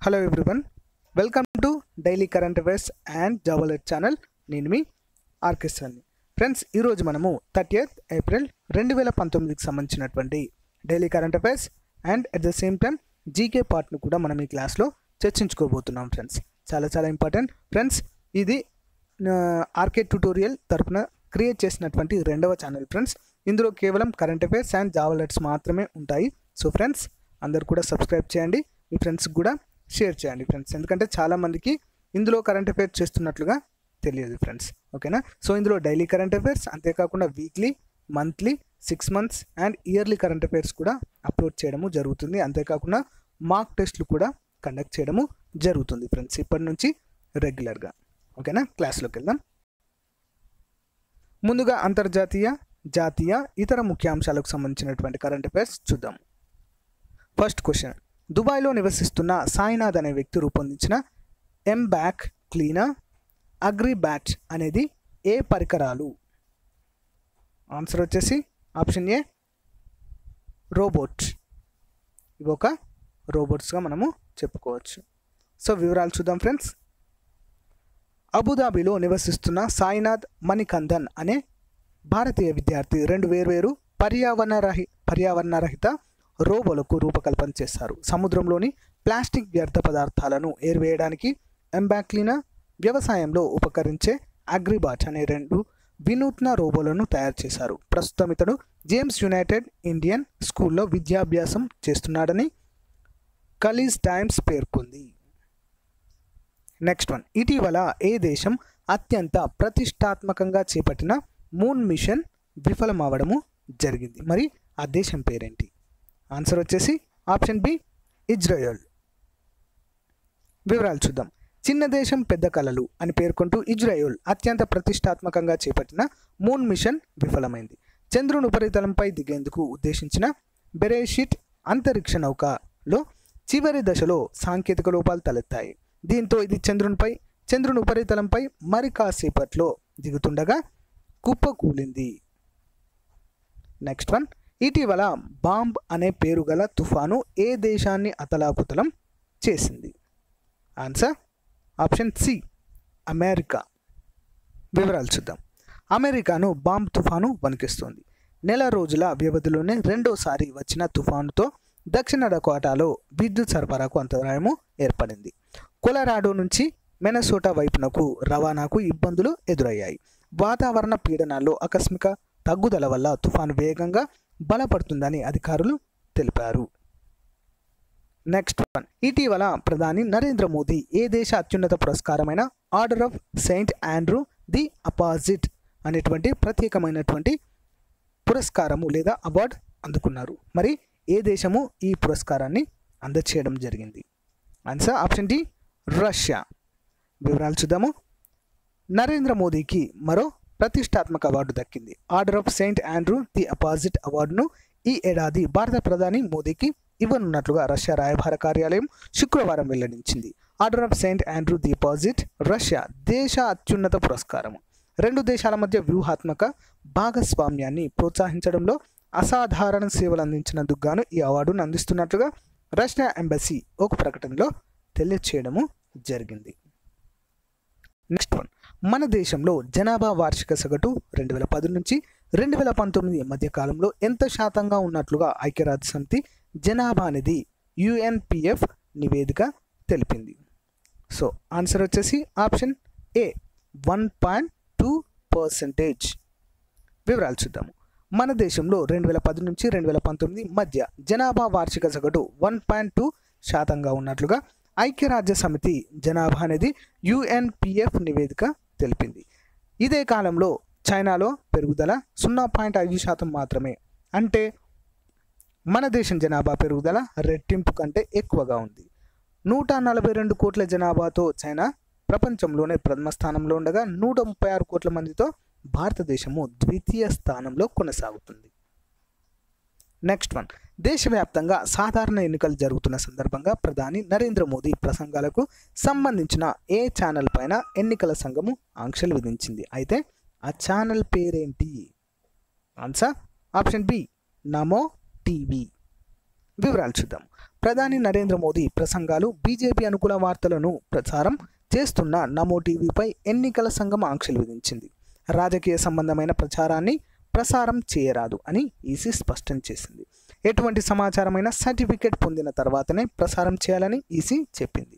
Hello everyone, welcome to daily current affairs and job alert channel. నేను మీ ఆర్కెస్ట్రాని. Friends, ఈరోజు మనము 30th April 2019కి సంబంధించినటువంటి daily current affairs and at the same time GK పార్ట్ను కూడా మనం ఈ క్లాస్లో చర్చించుకోబోతున్నాం. ఫ్రెండ్స్, చాలా ఇంపార్టెంట్. ఫ్రెండ్స్, ఇది ఆర్కే ట్యూటోరియల్ తరపున క్రియేట్ చేసినటువంటి రెండవ ఛానల్. ఫ్రెండ్స్, ఇందులో కేవలం current affairs and job alerts మాత్రమే ఉంటాయి. సో ఫ్రెండ్స్, అందరు కూడా సబ్స్క్రైబ్ చేయండి, మీ ఫ్రెండ్స్కి కూడా షేర్ చేయండి ఫ్రెండ్స్. ఎందుకంటే చాలామందికి ఇందులో కరెంట్ అఫైర్స్ చేస్తున్నట్లుగా తెలియదు ఫ్రెండ్స్. ఓకేనా? సో ఇందులో డైలీ కరెంట్ అఫైర్స్, అంతేకాకుండా weekly, monthly, 6 months and yearly current affairs కూడా అప్లోడ్ చేయడము జరుగుతుంది. అంతేకాకుండా మాక్ టెస్ట్లు కూడా కండక్ట్ చేయడము జరుగుతుంది ఫ్రెండ్స్, ఇప్పటి నుంచి రెగ్యులర్గా. ఓకేనా? క్లాస్లోకి వెళ్దాం. ముందుగా అంతర్జాతీయ, జాతీయ, ఇతర ముఖ్యాంశాలకు సంబంధించినటువంటి కరెంట్ అఫైర్స్ చూద్దాం. ఫస్ట్ క్వశ్చన్: దుబాయ్లో నివసిస్తున్న సాయినాథ్ అనే వ్యక్తి రూపొందించిన ఎంబ్యాక్ క్లీనర్ అగ్రిబ్యాట్ అనేది ఏ పరికరాలు? ఆన్సర్ వచ్చేసి ఆప్షన్ ఏ రోబోట్. ఇవి ఒక రోబోట్స్గా మనము చెప్పుకోవచ్చు. సో వివరాలు చూద్దాం ఫ్రెండ్స్. అబుదాబిలో నివసిస్తున్న సాయినాథ్ మణికందన్ అనే భారతీయ విద్యార్థి 2 వేర్వేరు పర్యావరణరహిత రోబోలకు రూపకల్పన చేశారు. సముద్రంలోని ప్లాస్టిక్ వ్యర్థ పదార్థాలను ఏరివేయడానికి ఎంబ్యాక్ క్లీనర్, వ్యవసాయంలో ఉపకరించే అగ్రిబాట్ అనే 2 వినూత్న రోబోలను తయారు చేశారు. ప్రస్తుతం ఇతడు జేమ్స్ యునైటెడ్ ఇండియన్ స్కూల్లో విద్యాభ్యాసం చేస్తున్నాడని ఖలీజ్ టైమ్స్ పేర్కొంది. నెక్స్ట్ వన్: ఇటీవల ఏ దేశం అత్యంత ప్రతిష్టాత్మకంగా చేపట్టిన మూన్ మిషన్ విఫలమవడము జరిగింది? మరి ఆ దేశం పేరేంటి? ఆన్సర్ వచ్చేసి ఆప్షన్ బి ఇజ్రాయెల్. వివరాలు చూద్దాం. చిన్న దేశం పెద్ద కలలు అని పేర్కొంటూ ఇజ్రాయెల్ అత్యంత ప్రతిష్టాత్మకంగా చేపట్టిన మూన్ మిషన్ విఫలమైంది. చంద్రుని ఉపరితలంపై దిగేందుకు ఉద్దేశించిన బెరేషిట్ అంతరిక్ష నౌకలో చివరి దశలో సాంకేతిక లోపాలు తలెత్తాయి. దీంతో ఇది చంద్రుని ఉపరితలంపై మరి కాసేపట్లో దిగుతుండగా కుప్పకూలింది. నెక్స్ట్ వన్: ఇటీవల బాంబ్ అనే పేరు గల తుఫాను ఏ దేశాన్ని అతలాకుతలం చేసింది? Answer option C America. వివరాలు చూద్దాం. అమెరికాను బాంబ్ తుఫాను వణికిస్తోంది. నెల రోజుల వ్యవధిలోనే రెండోసారి వచ్చిన తుఫానుతో దక్షిణ డకోటాలో విద్యుత్ సరఫరాకు అంతరాయము ఏర్పడింది. కొలరాడో నుంచి మినసోటా వైపునకు రవాణాకు ఇబ్బందులు ఎదురయ్యాయి. వాతావరణ పీడనాల్లో ఆకస్మిక తగ్గుదల వల్ల తుఫాను వేగంగా బలపడుతుందని అధికారులు తెలిపారు. నెక్స్ట్ వన్: ఇటీవల ప్రధాని నరేంద్ర మోదీ ఏ దేశ అత్యున్నత పురస్కారమైన order of Saint Andrew the apostle అనేటువంటి ప్రత్యేకమైనటువంటి పురస్కారము లేదా అవార్డు అందుకున్నారు? మరి ఏ దేశము ఈ పురస్కారాన్ని అందచేయడం జరిగింది? Answer option D Russia. వివరాలు చూద్దాము. నరేంద్ర మోదీకి మరో ప్రతిష్టాత్మక అవార్డు దక్కింది. Order of Saint Andrew the apostle అవార్డును ఈ ఏడాది భారత ప్రధాని మోదీకి ఇవ్వనున్నట్లుగా రష్యా రాయబార కార్యాలయం శుక్రవారం వెల్లడించింది. Order of Saint Andrew the apostle Russia దేశ అత్యున్నత పురస్కారం. 2 దేశాల మధ్య వ్యూహాత్మక భాగస్వామ్యాన్ని ప్రోత్సహించడంలో అసాధారణ సేవలు అందించినందుకు గాను ఈ అవార్డును అందిస్తున్నట్లుగా రష్యా ఎంబసీ ఒక ప్రకటనలో తెలియచేయడము జరిగింది. నెక్స్ట్ వన్: మన దేశంలో జనాభా వార్షిక సగటు 2010 నుంచి 2019 మధ్య కాలంలో ఎంత శాతంగా ఉన్నట్లుగా ఐక్యరాజ్య సమితి జనాభా నిధి UNPF నివేదిక తెలిపింది? సో ఆన్సర్ వచ్చేసి ఆప్షన్ ఏ 1.2%. వివరాలు చూద్దాము. మన దేశంలో 2010 నుంచి 2019 మధ్య జనాభా వార్షిక సగటు 1.2% ఉన్నట్లుగా ఐక్యరాజ్య సమితి జనాభా నిధి UNPF నివేదిక తెలిపింది. ఇదే కాలంలో చైనాలో పెరుగుదల 0.5% మాత్రమే. అంటే మన దేశం జనాభా పెరుగుదల రెట్టింపు కంటే ఎక్కువగా ఉంది. 142 కోట్ల జనాభాతో చైనా ప్రపంచంలోనే ప్రథమ స్థానంలో ఉండగా 136 కోట్ల మందితో భారతదేశము ద్వితీయ స్థానంలో కొనసాగుతుంది. నెక్స్ట్ వన్: దేశవ్యాప్తంగా సాధారణ ఎన్నికలు జరుగుతున్న సందర్భంగా ప్రధాని నరేంద్ర మోదీ ప్రసంగాలకు సంబంధించిన ఏ ఛానల్ పైన ఎన్నికల సంఘము ఆంక్షలు విధించింది? అయితే ఆ ఛానల్ పేరేంటి? ఆన్సర్ ఆప్షన్ బి నమో టీవీ. వివరాలు చూద్దాం. ప్రధాని నరేంద్ర మోదీ ప్రసంగాలు, బీజేపీ అనుకూల వార్తలను ప్రచారం చేస్తున్న నమో టీవీపై ఎన్నికల సంఘం ఆంక్షలు విధించింది. రాజకీయ సంబంధమైన ప్రచారాన్ని ప్రసారం చేయరాదు అని ఈసీ స్పష్టం చేసింది. ఎటువంటి సమాచారమైన సర్టిఫికేట్ పొందిన తర్వాతనే ప్రసారం చేయాలని ఈసీ చెప్పింది.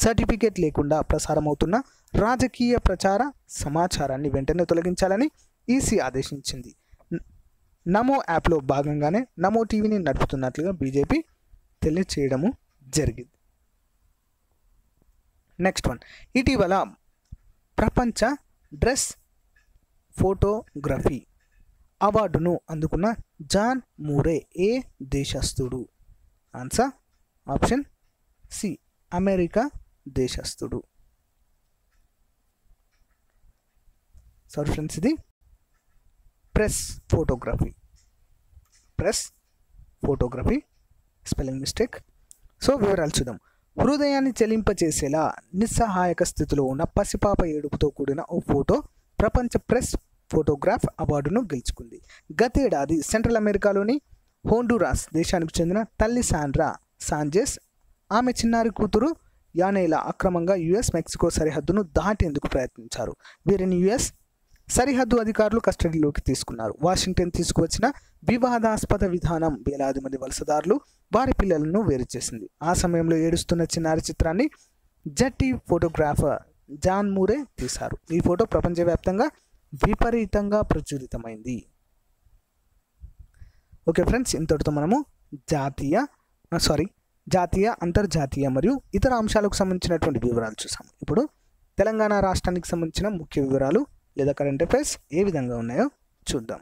సర్టిఫికేట్ లేకుండా ప్రసారమవుతున్న రాజకీయ ప్రచార సమాచారాన్ని వెంటనే తొలగించాలని ఈసీ ఆదేశించింది. నమో యాప్లో భాగంగానే నమో టీవీని నడుపుతున్నట్లుగా బీజేపీ తెలియచేయడము జరిగింది. నెక్స్ట్ వన్, ఇటీవల ప్రపంచ డ్రెస్ ఫోటోగ్రఫీ అవార్డును అందుకున్న జాన్ మూరే ఏ దేశస్థుడు? ఆన్సర్ ఆప్షన్ సి, అమెరికా దేశస్థుడు. సారీ ఫ్రెండ్స్, ఇది press photography spelling mistake. So వివరాలు చూద్దాం. హృదయాన్ని చెలింపచేసేలా నిస్సహాయక స్థితిలో ఉన్న పసిపాప ఏడుపుతో కూడిన ఓ ఫోటో ప్రపంచ ప్రెస్ ఫోటోగ్రాఫ్ అవార్డును గెలుచుకుంది. గతేడాది సెంట్రల్ అమెరికాలోని హోండురాస్ దేశానికి చెందిన తల్లి శాండ్రా సాంచెజ్, ఆమె చిన్నారి కూతురు యానైలా అక్రమంగా యుఎస్ మెక్సికో సరిహద్దును దాటేందుకు ప్రయత్నించారు. వీరిని యుఎస్ సరిహద్దు అధికారులు కస్టడీలోకి తీసుకున్నారు. వాషింగ్టన్ తీసుకువచ్చిన వివాదాస్పద విధానం వేలాది మంది వలసదారులు, వారి పిల్లలను వేరు చేసింది. ఆ సమయంలో ఏడుస్తున్న చిన్నారి చిత్రాన్ని జట్టి ఫోటోగ్రాఫర్ జాన్ మూరే తీశారు. ఈ ఫోటో ప్రపంచవ్యాప్తంగా విపరీతంగా ప్రచురితమైంది. ఓకే ఫ్రెండ్స్, ఇంతటితో మనము జాతీయ, అంతర్జాతీయ మరియు ఇతర అంశాలకు సంబంధించినటువంటి వివరాలు చూసాము. ఇప్పుడు తెలంగాణ రాష్ట్రానికి సంబంధించిన ముఖ్య వివరాలు లేదా కరెంట్ అఫైర్స్ ఏ విధంగా ఉన్నాయో చూద్దాం.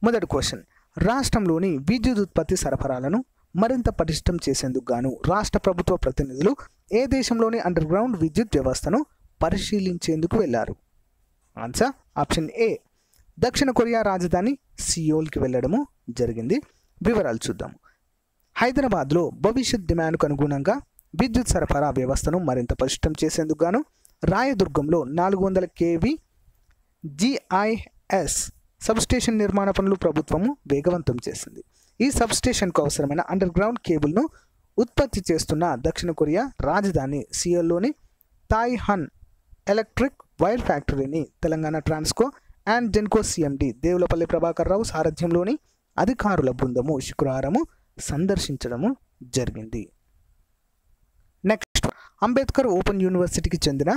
మొదటి క్వశ్చన్, రాష్ట్రంలోని విద్యుత్ ఉత్పత్తి సరఫరాలను మరింత పటిష్టం చేసేందుకు గాను రాష్ట్ర ప్రభుత్వ ప్రతినిధులు ఏ దేశంలోని అండర్ గ్రౌండ్ విద్యుత్ వ్యవస్థను పరిశీలించేందుకు వెళ్లారు? ఆన్సర్ ఆప్షన్ ఏ, దక్షిణ కొరియా రాజధాని సియోల్కి వెళ్ళడము జరిగింది. వివరాలు చూద్దాము. హైదరాబాద్లో భవిష్యత్ డిమాండ్కు అనుగుణంగా విద్యుత్ సరఫరా వ్యవస్థను మరింత పటిష్టం చేసేందుకు గాను రాయదుర్గంలో 400 kV GIS సబ్స్టేషన్ నిర్మాణ పనులు ప్రభుత్వము వేగవంతం చేసింది. ఈ సబ్స్టేషన్కు అవసరమైన అండర్ గ్రౌండ్ కేబుల్ను ఉత్పత్తి చేస్తున్న దక్షిణ కొరియా రాజధాని సియోల్లోని తాయ్హన్ ఎలక్ట్రిక్ వైర్ ఫ్యాక్టరీని తెలంగాణ ట్రాన్స్కో అండ్ జెన్కో సిఎండి దేవులపల్లి ప్రభాకర్ రావు సారథ్యంలోని అధికారుల బృందము శుక్రవారము సందర్శించడము జరిగింది. నెక్స్ట్, అంబేద్కర్ ఓపెన్ యూనివర్సిటీకి చెందిన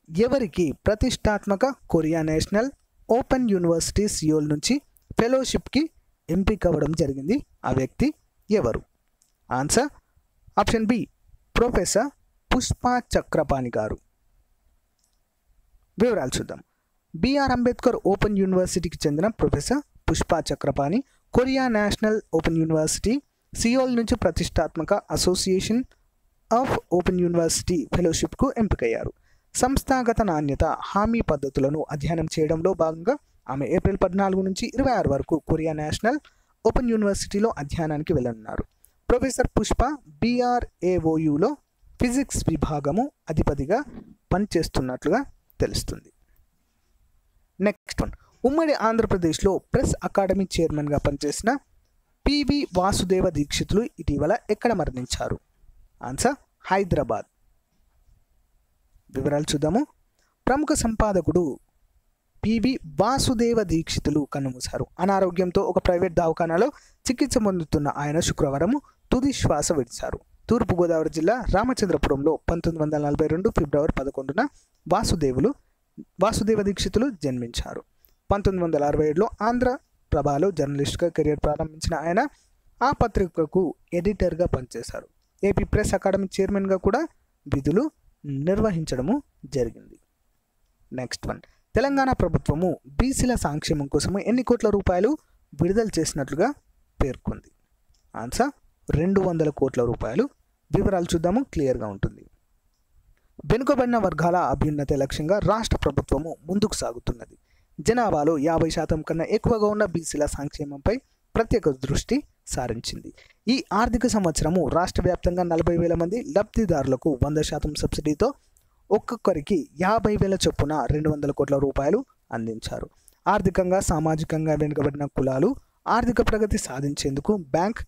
ఎవరికి ప్రతిష్టాత్మక Korea national open university Seoul నుంచి ఫెలోషిప్కి ఎంపిక అవ్వడం జరిగింది? ఆ వ్యక్తి ఎవరు? Answer option B, professor Pushpa Chakrapani garu. వివరాలు చూద్దాం. బిఆర్ అంబేద్కర్ ఓపెన్ యూనివర్సిటీకి చెందిన professor Pushpa Chakrapani Korea national open university Seoul నుంచి ప్రతిష్టాత్మక అసోసియేషన్ ఆఫ్ ఓపెన్ యూనివర్సిటీ ఫెలోషిప్కు ఎంపికయ్యారు. సంస్థాగత నాణ్యత హామీ పద్ధతులను అధ్యయనం చేయడంలో భాగంగా ఆమె ఏప్రిల్ 14 నుంచి 26 వరకు కొరియా నేషనల్ ఓపెన్ యూనివర్సిటీలో అధ్యయనానికి వెళ్ళనున్నారు. ప్రొఫెసర్ పుష్ప BRAOUలో ఫిజిక్స్ విభాగము అధిపతిగా పనిచేస్తున్నట్లుగా తెలుస్తుంది. నెక్స్ట్ వన్, ఉమ్మడి ఆంధ్రప్రదేశ్లో ప్రెస్ అకాడమీ చైర్మన్గా పనిచేసిన పివి వాసుదేవ దీక్షితులు ఇటీవల ఎక్కడ మరణించారు? ఆన్సర్ హైదరాబాద్. వివరాలు చూద్దాము. ప్రముఖ సంపాదకుడు పివి వాసుదేవ దీక్షితులు కన్నుమూశారు. అనారోగ్యంతో ఒక ప్రైవేట్ దవాఖానాలో చికిత్స పొందుతున్న ఆయన శుక్రవారం తుది శ్వాస విడిచారు. తూర్పుగోదావరి జిల్లా రామచంద్రపురంలో 1942 ఫిబ్రవరి 11న వాసుదేవ దీక్షితులు జన్మించారు. 1967లో ఆంధ్రప్రభలో జర్నలిస్ట్గా కెరీర్ ప్రారంభించిన ఆయన ఆ పత్రికకు ఎడిటర్గా పనిచేశారు. ఏపీ ప్రెస్ అకాడమీ చైర్మన్గా కూడా విధులు నిర్వహించడము జరిగింది. నెక్స్ట్ వన్, తెలంగాణ ప్రభుత్వము బీసీల సంక్షేమం కోసము ఎన్ని కోట్ల రూపాయలు విడుదల చేసినట్లుగా పేర్కొంది? ఆన్సర్ 200 కోట్ల రూపాయలు. వివరాలు చూద్దాము, క్లియర్గా ఉంటుంది. వెనుకబడిన వర్గాల అభ్యున్నతి లక్ష్యంగా రాష్ట్ర ప్రభుత్వము ముందుకు సాగుతున్నది. జనాభాలో 50% కన్నా ఎక్కువగా ఉన్న బీసీల సంక్షేమంపై ప్రత్యేక దృష్టి సారించింది. ఈ ఆర్థిక సంవత్సరము రాష్ట్ర వ్యాప్తంగా 40,000 మంది లబ్ధిదారులకు 100% సబ్సిడీతో ఒక్కొక్కరికి 50,000 చొప్పున 200 కోట్ల రూపాయలు అందించారు. ఆర్థికంగా సామాజికంగా వెనుకబడిన కులాలు ఆర్థిక ప్రగతి సాధించేందుకు బ్యాంక్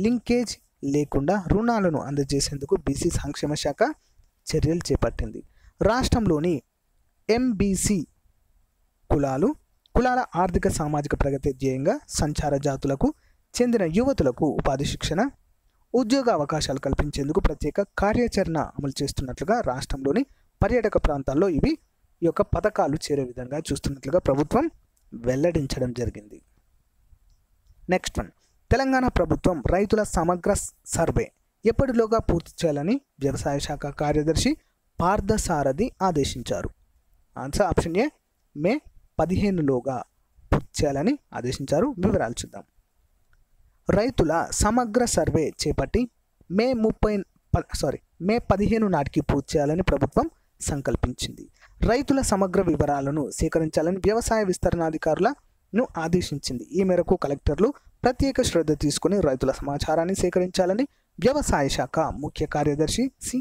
లింకేజ్ లేకుండా రుణాలను అందజేసేందుకు బీసీ సంక్షేమ శాఖ చర్యలు చేపట్టింది. రాష్ట్రంలోని ఎంబీసీ కులాల ఆర్థిక సామాజిక ప్రగతి ధ్యేయంగా సంచార జాతులకు చెందిన యువతులకు ఉపాధి శిక్షణ, ఉద్యోగ అవకాశాలు కల్పించేందుకు ప్రత్యేక కార్యాచరణ అమలు చేస్తున్నట్లుగా రాష్ట్రంలోని పర్యాటక ప్రాంతాల్లో ఈ యొక్క పథకాలు చేరే విధంగా చూస్తున్నట్లుగా ప్రభుత్వం వెల్లడించడం జరిగింది. నెక్స్ట్ వన్, తెలంగాణ ప్రభుత్వం రైతుల సమగ్ర సర్వే ఎప్పటిలోగా పూర్తి చేయాలని వ్యవసాయ శాఖ కార్యదర్శి పార్థసారథి ఆదేశించారు. ఆన్సర్ ఆప్షన్ ఏ, మే 15లోగా పూర్తి చేయాలని ఆదేశించారు. వివరాలు చూద్దాం. రైతుల సమగ్ర సర్వే చేపట్టి మే 15 నాటికి పూర్తి చేయాలని ప్రభుత్వం సంకల్పించింది. రైతుల సమగ్ర వివరాలను సేకరించాలని వ్యవసాయ విస్తరణాధికారులను ఆదేశించింది. ఈ మేరకు కలెక్టర్లు ప్రత్యేక శ్రద్ధ తీసుకుని రైతుల సమాచారాన్ని సేకరించాలని వ్యవసాయ శాఖ ముఖ్య కార్యదర్శి సి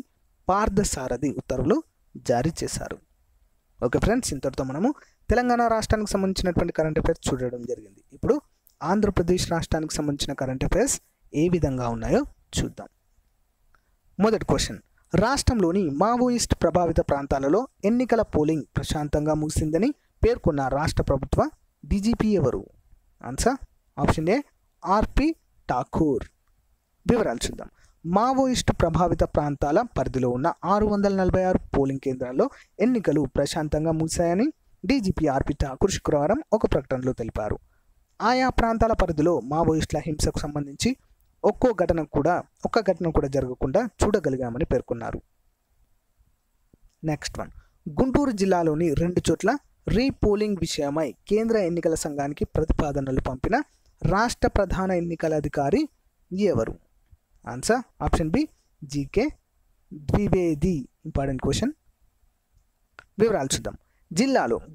పార్థసారథి ఉత్తర్వులు జారీ చేశారు. ఓకే ఫ్రెండ్స్, ఇంతటితో మనము తెలంగాణ రాష్ట్రానికి సంబంధించినటువంటి కరెంట్ అఫైర్స్ చూడడం జరిగింది. ఇప్పుడు ఆంధ్రప్రదేశ్ రాష్ట్రానికి సంబంధించిన కరెంట్ అఫైర్స్ ఏ విధంగా ఉన్నాయో చూద్దాం. మొదటి క్వశ్చన్, రాష్ట్రంలోని మావోయిస్ట్ ప్రభావిత ప్రాంతాలలో ఎన్నికల పోలింగ్ ప్రశాంతంగా ముగిసిందని పేర్కొన్న రాష్ట్ర ప్రభుత్వ డీజీపీ ఎవరు? ఆన్సర్ ఆప్షన్ ఏ, ఆర్పి ఠాకూర్. వివరాలు చూద్దాం. మావోయిస్టు ప్రభావిత ప్రాంతాల పరిధిలో ఉన్న 646 పోలింగ్ కేంద్రాల్లో ఎన్నికలు ప్రశాంతంగా ముగిశాయని డీజీపీ ఆర్పి ఠాకూర్ శుక్రవారం ఒక ప్రకటనలో తెలిపారు. ఆయా ప్రాంతాల పరిధిలో మావోయిస్టుల హింసకు సంబంధించి ఒక్క ఘటన కూడా జరగకుండా చూడగలిగామని పేర్కొన్నారు. నెక్స్ట్ వన్, గుంటూరు జిల్లాలోని 2 చోట్ల రీపోలింగ్ విషయమై కేంద్ర ఎన్నికల సంఘానికి ప్రతిపాదనలు పంపిన రాష్ట్ర ప్రధాన ఎన్నికల అధికారి ఎవరు? Answer option B, GK Dwivedi. Important question. వివరాలు చూద్దాం.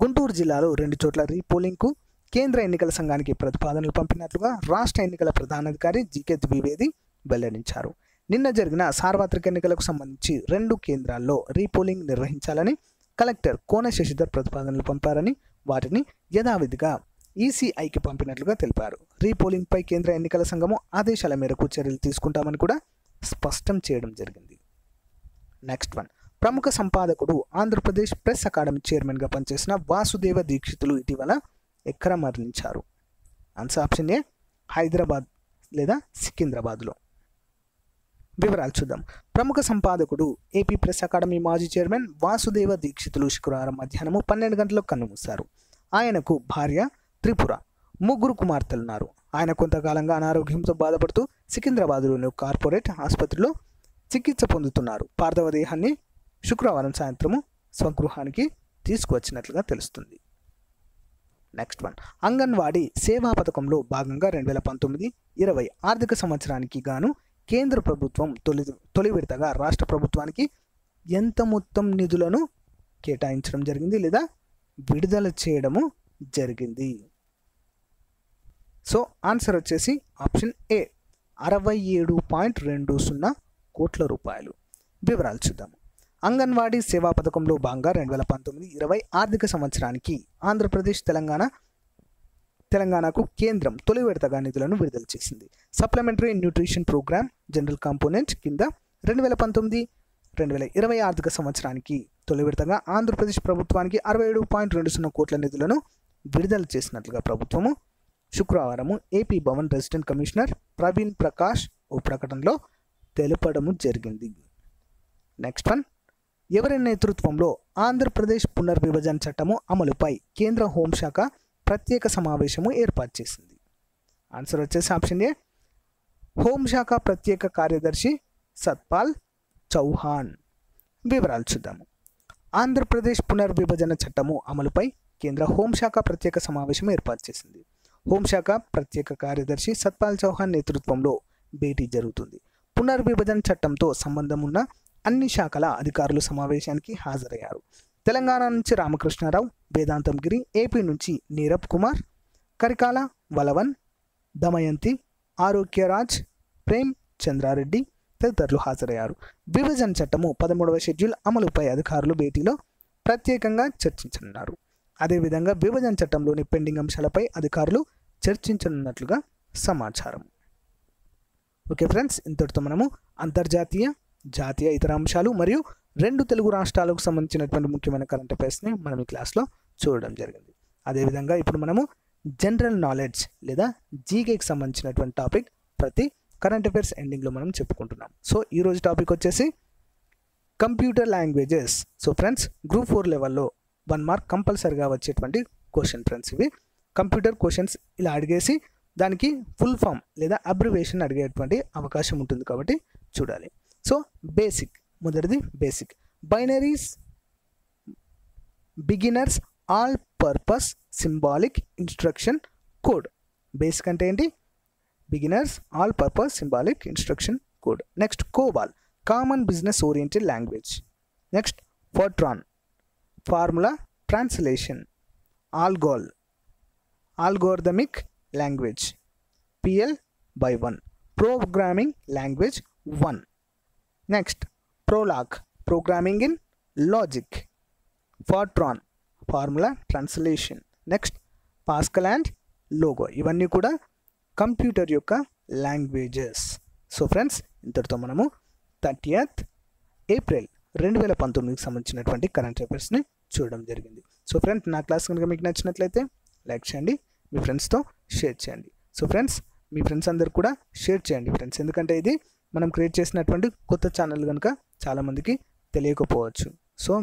గుంటూరు జిల్లాలో 2 చోట్ల రీపోలింగ్కు కేంద్ర ఎన్నికల సంఘానికి ప్రతిపాదనలు పంపినట్లుగా రాష్ట్ర ఎన్నికల ప్రధానాధికారి జీకే ద్వివేది వెల్లడించారు. నిన్న జరిగిన సార్వత్రిక ఎన్నికలకు సంబంధించి 2 కేంద్రాల్లో రీపోలింగ్ నిర్వహించాలని కలెక్టర్ కోన శశిధర్ ప్రతిపాదనలు పంపారని, వాటిని యథావిధిగా ఈసీఐకి పంపినట్లుగా తెలిపారు. రీపోలింగ్పై కేంద్ర ఎన్నికల సంఘము ఆదేశాల మేరకు చర్యలు తీసుకుంటామని కూడా స్పష్టం చేయడం జరిగింది. నెక్స్ట్ వన్, ప్రముఖ సంపాదకుడు ఆంధ్రప్రదేశ్ ప్రెస్ అకాడమీ చైర్మన్గా పనిచేసిన వాసుదేవ దీక్షితులు ఇటీవల ఎక్కడ మరణించారు? ఆన్సర్ ఆప్షన్ ఏ, హైదరాబాద్ లేదా సికింద్రాబాద్లో. వివరాలు చూద్దాం. ప్రముఖ సంపాదకుడు ఏపీ ప్రెస్ అకాడమీ మాజీ చైర్మన్ వాసుదేవ దీక్షితులు శుక్రవారం మధ్యాహ్నం 12 గంటలకు కన్నుమూశారు. ఆయనకు భార్య త్రిపుర, 3 కుమార్తెలున్నారు. ఆయన కొంతకాలంగా అనారోగ్యంతో బాధపడుతూ సికింద్రాబాద్లోని కార్పొరేట్ ఆసుపత్రిలో చికిత్స పొందుతున్నారు. పార్థివ దేహాన్ని శుక్రవారం సాయంత్రము స్వగృహానికి తీసుకువచ్చినట్లుగా తెలుస్తుంది. నెక్స్ట్ వన్, అంగన్వాడీ సేవా పథకంలో భాగంగా 2019-20 ఆర్థిక సంవత్సరానికి గాను కేంద్ర ప్రభుత్వం తొలి విడతగా రాష్ట్ర ప్రభుత్వానికి ఎంత మొత్తం నిధులను కేటాయించడం జరిగింది లేదా విడుదల చేయడము జరిగింది? సో ఆన్సర్ వచ్చేసి ఆప్షన్ ఏ, 67.20 కోట్ల రూపాయలు. వివరాలు చూద్దాము. అంగన్వాడీ సేవా పథకంలో భాగంగా 2019-20 ఆర్థిక సంవత్సరానికి ఆంధ్రప్రదేశ్ తెలంగాణకు కేంద్రం తొలి విడతగా నిధులను విడుదల చేసింది. Supplementary nutrition programme general component కింద 2019-2020 ఆర్థిక సంవత్సరానికి తొలి విడతగా ఆంధ్రప్రదేశ్ ప్రభుత్వానికి 67.20 కోట్ల నిధులను విడుదల చేసినట్లుగా ప్రభుత్వము శుక్రవారము AP Bhavan resident commissioner Praveen Prakash ఓ ప్రకటనలో తెలుపడము జరిగింది. నెక్స్ట్ వన్, ఎవరి నేతృత్వంలో ఆంధ్రప్రదేశ్ పునర్విభజన చట్టము అమలుపై కేంద్ర హోంశాఖ ప్రత్యేక సమావేశము ఏర్పాటు చేసింది? ఆన్సర్ వచ్చేసి ఆప్షన్ ఏ, హోంశాఖ ప్రత్యేక కార్యదర్శి సత్పాల్ చౌహాన్. వివరాలు చూద్దాము. ఆంధ్రప్రదేశ్ పునర్విభజన చట్టము అమలుపై కేంద్ర హోంశాఖ ప్రత్యేక సమావేశం ఏర్పాటు చేసింది. హోంశాఖ ప్రత్యేక కార్యదర్శి సత్పాల్ చౌహాన్ నేతృత్వంలో భేటీ జరుగుతుంది. పునర్విభజన చట్టంతో సంబంధం ఉన్న అన్ని శాఖల అధికారులు సమావేశానికి హాజరయ్యారు. తెలంగాణ నుంచి రామకృష్ణారావు, వేదాంతం గిరి, ఏపీ నుంచి నీరబ్ కుమార్, కరికాల వలవన్, దమయంతి, ఆరోగ్యరాజ్, ప్రేమ్ చంద్రారెడ్డి తదితరులు హాజరయ్యారు. విభజన చట్టము 13వ షెడ్యూల్ అమలుపై అధికారులు భేటీలో ప్రత్యేకంగా చర్చించనున్నారు. అదేవిధంగా విభజన చట్టంలోని పెండింగ్ అంశాలపై అధికారులు చర్చించనున్నట్లుగా సమాచారం. ఓకే ఫ్రెండ్స్, ఇంతటితో మనము అంతర్జాతీయ, జాతీయ, ఇతర అంశాలు మరియు 2 తెలుగు రాష్ట్రాలకు సంబంధించినటువంటి ముఖ్యమైన కరెంట్ అఫైర్స్ని మనం ఈ క్లాస్లో చూడడం జరిగింది. అదేవిధంగా ఇప్పుడు మనము జనరల్ నాలెడ్జ్ లేదా జీకేకి సంబంధించినటువంటి టాపిక్ ప్రతి కరెంట్ అఫైర్స్ ఎండింగ్లో మనం చెప్పుకుంటున్నాం. సో ఈరోజు టాపిక్ వచ్చేసి computer languages. So friends, group 4 లెవెల్లో 1 మార్క్ కంపల్సరిగా వచ్చేటువంటి క్వశ్చన్ ఫ్రెండ్స్. ఇవి కంప్యూటర్ క్వశ్చన్స్ ఇలా అడిగేసి దానికి ఫుల్ ఫామ్ లేదా అబ్రివేషన్ అడిగేటువంటి అవకాశం ఉంటుంది కాబట్టి చూడాలి. సో బేసిక్, మొదటిది basic. Binaries, beginners, all purpose symbolic instruction code. Basic అంటే ఏంటి? Beginners all purpose symbolic instruction code. Next కోబాల్, common business oriented language. Next Fortran, formula translation. ALGOL, algorithmic language. PL/1, programming language 1. Next Prolog, programming in logic. Fortran, formula translation. Next Pascal and Logo. ఇవన్నీ కూడా computer యొక్క languages. So friends, ఇంతటితో మనము 30th April 2019కి సంబంధించినటువంటి current అఫైర్స్ని చూడడం జరిగింది. So friends, నా క్లాస్ కనుక మీకు నచ్చినట్లయితే లైక్ చేయండి, మీ ఫ్రెండ్స్తో షేర్ చేయండి. సో ఫ్రెండ్స్, మీ ఫ్రెండ్స్ అందరు కూడా షేర్ చేయండి ఫ్రెండ్స్, ఎందుకంటే ఇది మనం క్రియేట్ చేసినటువంటి కొత్త ఛానల్ కనుక చాలామందికి తెలియకపోవచ్చు. సో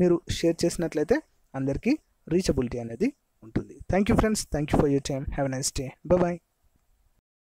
మీరు షేర్ చేసినట్లయితే అందరికీ రీచబిలిటీ అనేది ఉంటుంది. Thank you friends, thank you for your time. Have a nice day. Bye.